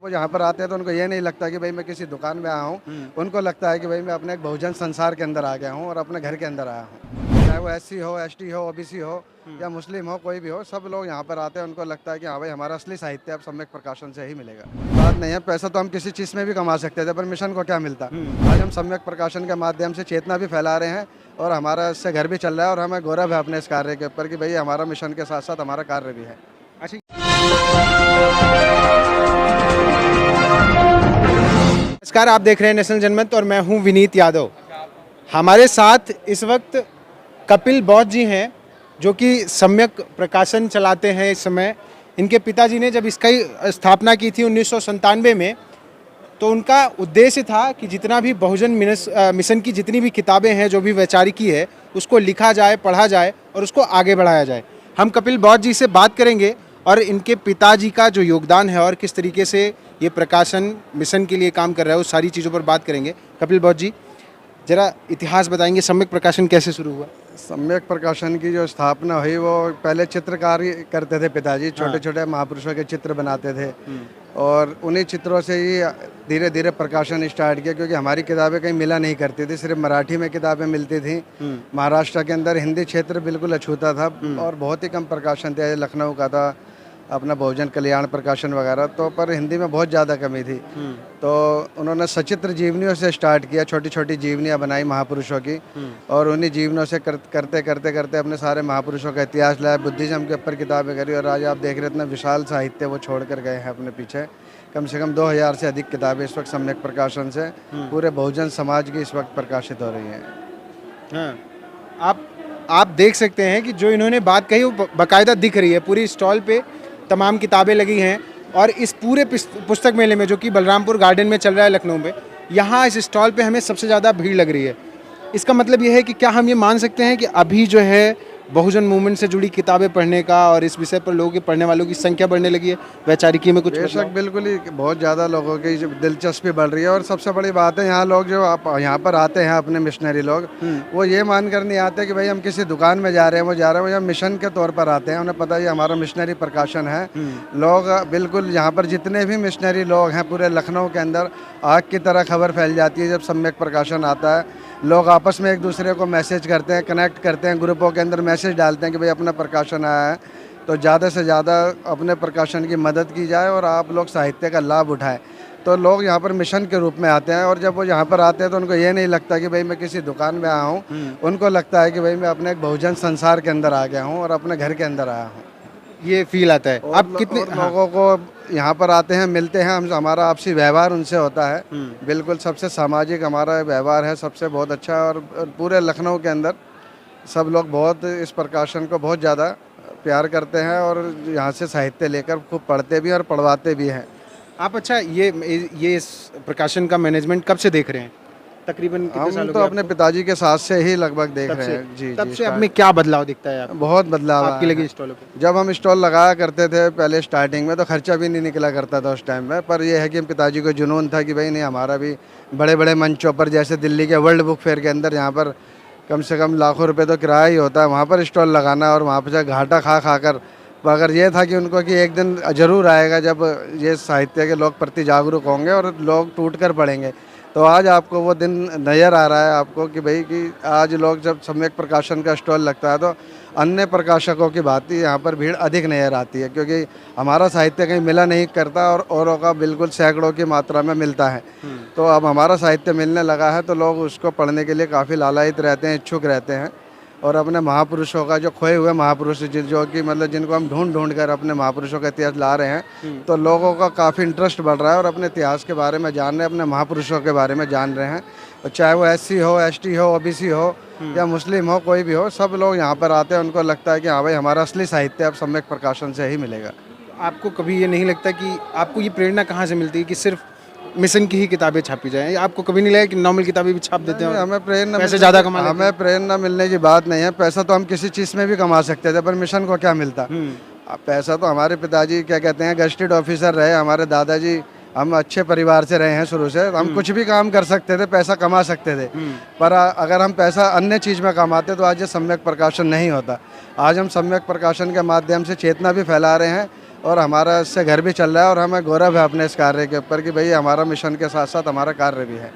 वो यहाँ पर आते हैं तो उनको ये नहीं लगता कि भाई मैं किसी दुकान में आया हूँ। उनको लगता है कि भाई मैं अपने एक बहुजन संसार के अंदर आ गया हूँ और अपने घर के अंदर आया हूँ। चाहे वो एससी हो, एसटी हो, ओबीसी हो या मुस्लिम हो, कोई भी हो, सब लोग यहाँ पर आते हैं। उनको लगता है कि हाँ भाई हमारा असली साहित्य अब सम्यक प्रकाशन से ही मिलेगा। बात नहीं है, पैसा तो हम किसी चीज़ में भी कमा सकते थे, पर मिशन को क्या मिलता। आज हम सम्यक प्रकाशन के माध्यम से चेतना भी फैला रहे हैं और हमारा इससे घर भी चल रहा है और हमें गौरव है अपने इस कार्य के ऊपर कि भाई हमारा मिशन के साथ साथ हमारा कार्य भी है। अच्छा, नमस्कार। आप देख रहे हैं नेशनल जनमत और मैं हूं विनीत यादव। हमारे साथ इस वक्त कपिल बौद्ध जी हैं जो कि सम्यक प्रकाशन चलाते हैं इस समय। इनके पिताजी ने जब इसका स्थापना की थी 1997 में, तो उनका उद्देश्य था कि जितना भी बहुजन मिशन की जितनी भी किताबें हैं, जो भी वैचारिकी है, उसको लिखा जाए, पढ़ा जाए और उसको आगे बढ़ाया जाए। हम कपिल बौद्ध जी से बात करेंगे और इनके पिताजी का जो योगदान है और किस तरीके से ये प्रकाशन मिशन के लिए काम कर रहा है, उस सारी चीज़ों पर बात करेंगे। कपिल बौद्ध जी, जरा इतिहास बताएंगे, सम्यक प्रकाशन कैसे शुरू हुआ? सम्यक प्रकाशन की जो स्थापना हुई वो पहले चित्रकारी करते थे पिताजी। छोटे छोटे महापुरुषों के चित्र बनाते थे और उन्हीं चित्रों से ही धीरे धीरे प्रकाशन स्टार्ट किया, क्योंकि हमारी किताबें कहीं मिला नहीं करती थी, सिर्फ मराठी में किताबें मिलती थी। महाराष्ट्र के अंदर हिंदी क्षेत्र बिल्कुल अछूता था और बहुत ही कम प्रकाशन थे। लखनऊ का था अपना बहुजन कल्याण प्रकाशन वगैरह, तो पर हिंदी में बहुत ज़्यादा कमी थी। तो उन्होंने सचित्र जीवनियों से स्टार्ट किया, छोटी छोटी जीवनियाँ बनाई महापुरुषों की और उन्हीं जीवनों से करते करते करते अपने सारे महापुरुषों का इतिहास लाया, बुद्धिज़्म के ऊपर किताबें करी और आज आप देख रहे इतना विशाल साहित्य वो छोड़ कर गए हैं अपने पीछे। कम से कम 2000 से अधिक किताबें इस वक्त सम्यक प्रकाशन से पूरे बहुजन समाज की इस वक्त प्रकाशित हो रही हैं। हाँ, आप देख सकते हैं कि जो इन्होंने बात कही वो बाकायदा दिख रही है। पूरी स्टॉल पे तमाम किताबें लगी हैं और इस पूरे पुस्तक मेले में, जो कि बलरामपुर गार्डन में चल रहा है लखनऊ में, यहाँ इस स्टॉल पे हमें सबसे ज़्यादा भीड़ लग रही है। इसका मतलब ये है कि क्या हम ये मान सकते हैं कि अभी जो है बहुजन मूवमेंट से जुड़ी किताबें पढ़ने का और इस विषय पर लोगों के पढ़ने वालों की संख्या बढ़ने लगी है? वैचारिकी में कुछ बेशक बिल्कुल ही बहुत ज़्यादा लोगों की दिलचस्पी बढ़ रही है और सबसे बड़ी बात है यहाँ लोग जो आप यहाँ पर आते हैं अपने मिशनरी लोग, वो ये मान कर नहीं आते कि भाई हम किसी दुकान में जा रहे हैं, वो जा रहे हैं, वो यहाँ मिशन के तौर पर आते हैं। उन्हें पता है हमारा मिशनरी प्रकाशन है। लोग बिल्कुल यहाँ पर जितने भी मिशनरी लोग हैं पूरे लखनऊ के अंदर आग की तरह खबर फैल जाती है जब सम्यक प्रकाशन आता है। लोग आपस में एक दूसरे को मैसेज करते हैं, कनेक्ट करते हैं, ग्रुपों के अंदर मैसेज डालते हैं कि भाई अपना प्रकाशन आया है, तो ज़्यादा से ज़्यादा अपने प्रकाशन की मदद की जाए और आप लोग साहित्य का लाभ उठाएं। तो लोग यहाँ पर मिशन के रूप में आते हैं और जब वो यहाँ पर आते हैं तो उनको ये नहीं लगता कि भाई मैं किसी दुकान में आया हूँ। उनको लगता है कि भाई मैं अपने एक बहुजन संसार के अंदर आ गया हूँ और अपने घर के अंदर आया हूँ। ये फील आता है। आप कितने लोगों को यहाँ पर आते हैं, मिलते हैं, हम हमारा आपसी व्यवहार उनसे होता है। बिल्कुल सबसे सामाजिक हमारा व्यवहार है, सबसे बहुत अच्छा। और पूरे लखनऊ के अंदर सब लोग बहुत इस प्रकाशन को बहुत ज़्यादा प्यार करते हैं और यहाँ से साहित्य लेकर खूब पढ़ते भी हैं और पढ़वाते भी हैं। आप अच्छा, ये इस प्रकाशन का मैनेजमेंट कब से देख रहे हैं? तकरीबन कितने हम साल हो तो गए अपने आपको? पिताजी के साथ से ही लगभग देख तब रहे से? हैं। जी तब जी, से अब में क्या बदलाव दिखता है आपको? बहुत बदलाव आपकी आया लगी है। स्टॉलों पे? जब हम स्टॉल लगाया करते थे पहले स्टार्टिंग में तो खर्चा भी नहीं निकला करता था उस टाइम में, पर यह है कि पिताजी को जुनून था कि भाई नहीं हमारा भी बड़े बड़े मंचों पर, जैसे दिल्ली के वर्ल्ड बुक फेयर के अंदर यहाँ पर कम से कम लाखों रुपए तो किराया ही होता है, वहाँ पर स्टॉल लगाना और वहाँ पर घाटा खा खा कर। मगर ये था कि उनको कि एक दिन ज़रूर आएगा जब ये साहित्य के लोग प्रति जागरूक होंगे और लोग टूट कर पढ़ेंगे। तो आज आपको वो दिन नज़र आ रहा है आपको कि भाई कि आज लोग जब सम्यक प्रकाशन का स्टॉल लगता है तो अन्य प्रकाशकों की भांति यहाँ पर भीड़ अधिक नज़र आती है, क्योंकि हमारा साहित्य कहीं मिला नहीं करता और औरों का बिल्कुल सैकड़ों की मात्रा में मिलता है। तो अब हमारा साहित्य मिलने लगा है तो लोग उसको पढ़ने के लिए काफ़ी लालायित रहते हैं, इच्छुक रहते हैं और अपने महापुरुषों का जो खोए हुए महापुरुष जो कि मतलब जिनको हम ढूंढ ढूंढ कर अपने महापुरुषों का इतिहास ला रहे हैं, तो लोगों का काफ़ी इंटरेस्ट बढ़ रहा है और अपने इतिहास के बारे में जान रहे हैं, अपने महापुरुषों के बारे में जान रहे हैं। और चाहे वो एससी हो, एसटी हो, ओबीसी हो या मुस्लिम हो, कोई भी हो, सब लोग यहाँ पर आते हैं। उनको लगता है कि हाँ भाई हमारा असली साहित्य अब सम्यक प्रकाशन से ही मिलेगा। आपको कभी ये नहीं लगता कि आपको ये प्रेरणा कहाँ से मिलती है कि सिर्फ मिशन की ही किताबें छापी जाएं? आपको कभी नहीं लगा कि नॉर्मल किताबें भी छाप देते हैं? हमें प्रेरणा पैसे ज़्यादा कमा लेते हैं? हमें प्रेरणा मिलने की बात नहीं है। पैसा तो हम किसी चीज़ में भी कमा सकते थे, पर मिशन को क्या मिलता। अब पैसा तो हमारे पिताजी क्या कहते हैं गजेटेड ऑफिसर रहे, हमारे दादाजी, हम अच्छे परिवार से रहे हैं शुरू से, हम कुछ भी काम कर सकते थे, पैसा कमा सकते थे। पर अगर हम पैसा अन्य चीज़ में कमाते तो आज ये सम्यक प्रकाशन नहीं होता। आज हम सम्यक प्रकाशन के माध्यम से चेतना भी फैला रहे हैं और हमारा इससे घर भी चल रहा है और हमें गौरव है अपने इस कार्य के ऊपर कि भाई हमारा मिशन के साथ साथ हमारा कार्य भी है।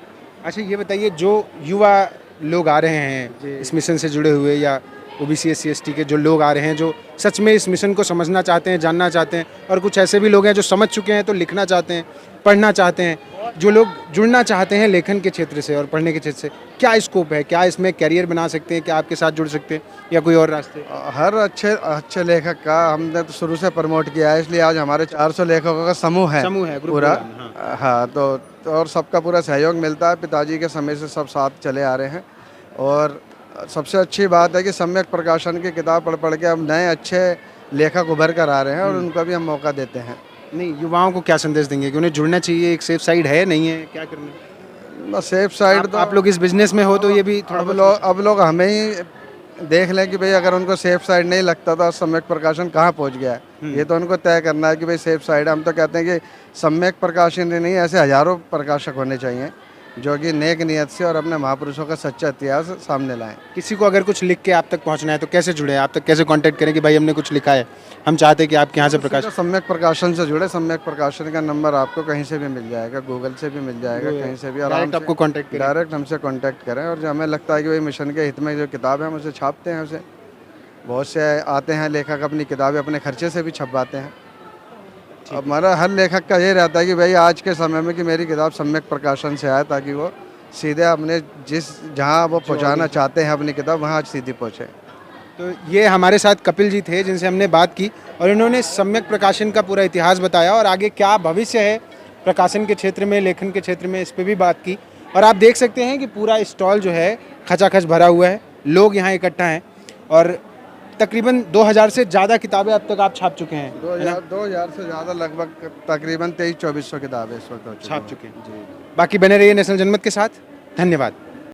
अच्छा ये बताइए, जो युवा लोग आ रहे हैं इस मिशन से जुड़े हुए, या ओबीसी SC ST के जो लोग आ रहे हैं जो सच में इस मिशन को समझना चाहते हैं, जानना चाहते हैं, और कुछ ऐसे भी लोग हैं जो समझ चुके हैं तो लिखना चाहते हैं, पढ़ना चाहते हैं, जो लोग जुड़ना चाहते हैं लेखन के क्षेत्र से और पढ़ने के क्षेत्र से, क्या स्कोप है? क्या इसमें कैरियर बना सकते हैं? क्या आपके साथ जुड़ सकते हैं या कोई और रास्ते? हर अच्छे लेखक का हमने तो शुरू से प्रमोट किया है, इसलिए आज हमारे 400 लेखकों का समूह है ग्रुप पूरा। हाँ। हाँ, तो और सबका पूरा सहयोग मिलता है, पिताजी के समय से सब साथ चले आ रहे हैं। और सबसे अच्छी बात है कि सम्यक प्रकाशन की किताब पढ़ पढ़ के अब नए अच्छे लेखक उभर कर आ रहे हैं और उनको भी हम मौका देते हैं। नहीं, युवाओं को क्या संदेश देंगे कि उन्हें जुड़ना चाहिए? एक सेफ साइड है, नहीं है, क्या करना है? बस सेफ साइड तो आप लोग इस बिजनेस में हो तो ये भी थोड़ा अब लोग हमें ही देख लें कि भाई अगर उनको सेफ साइड नहीं लगता तो सम्यक प्रकाशन कहाँ पहुँच गया है, ये तो उनको तय करना है कि भाई सेफ साइड है। हम तो कहते हैं कि सम्यक प्रकाशन ही नहीं, ऐसे हजारों प्रकाशक होने चाहिए जो कि नेक नियत से और अपने महापुरुषों का सच्चा इतिहास सामने लाएं। किसी को अगर कुछ लिख के आप तक पहुंचना है तो कैसे जुड़े? आप तक कैसे कांटेक्ट करें कि भाई हमने कुछ लिखा है, हम चाहते हैं कि आपके यहाँ से प्रकाश? तो सम्यक प्रकाशन से जुड़े, सम्यक प्रकाशन का नंबर आपको कहीं से भी मिल जाएगा, गूगल से भी मिल जाएगा, कहीं से भी आराम डायरेक्ट से आपको कांटेक्ट करें? डायरेक्ट हमसे कांटेक्ट करें। और जो हमें लगता है कि भाई मिशन के हित में जो किताब है हम उसे छापते हैं। उसे बहुत से आते हैं लेखक अपनी किताबें अपने खर्चे से भी छपवाते हैं। अब हमारा हर लेखक का ये रहता है कि भाई आज के समय में कि मेरी किताब सम्यक प्रकाशन से आए, ताकि वो सीधे अपने जहाँ वो पहुँचाना चाहते हैं अपनी किताब वहाँ सीधी पहुँचे। तो ये हमारे साथ कपिल जी थे जिनसे हमने बात की और इन्होंने सम्यक प्रकाशन का पूरा इतिहास बताया और आगे क्या भविष्य है प्रकाशन के क्षेत्र में, लेखन के क्षेत्र में, इस पर भी बात की। और आप देख सकते हैं कि पूरा स्टॉल जो है खचाखच भरा हुआ है, लोग यहाँ इकट्ठा हैं और तकरीबन 2000 से ज़्यादा किताबें अब तक आप छाप चुके हैं। 2000 से ज़्यादा, लगभग तकरीबन 2300-2400 किताबें इस वक्त छाप चुके हैं। बाकी बने रहिए नेशनल जनमत के साथ। धन्यवाद।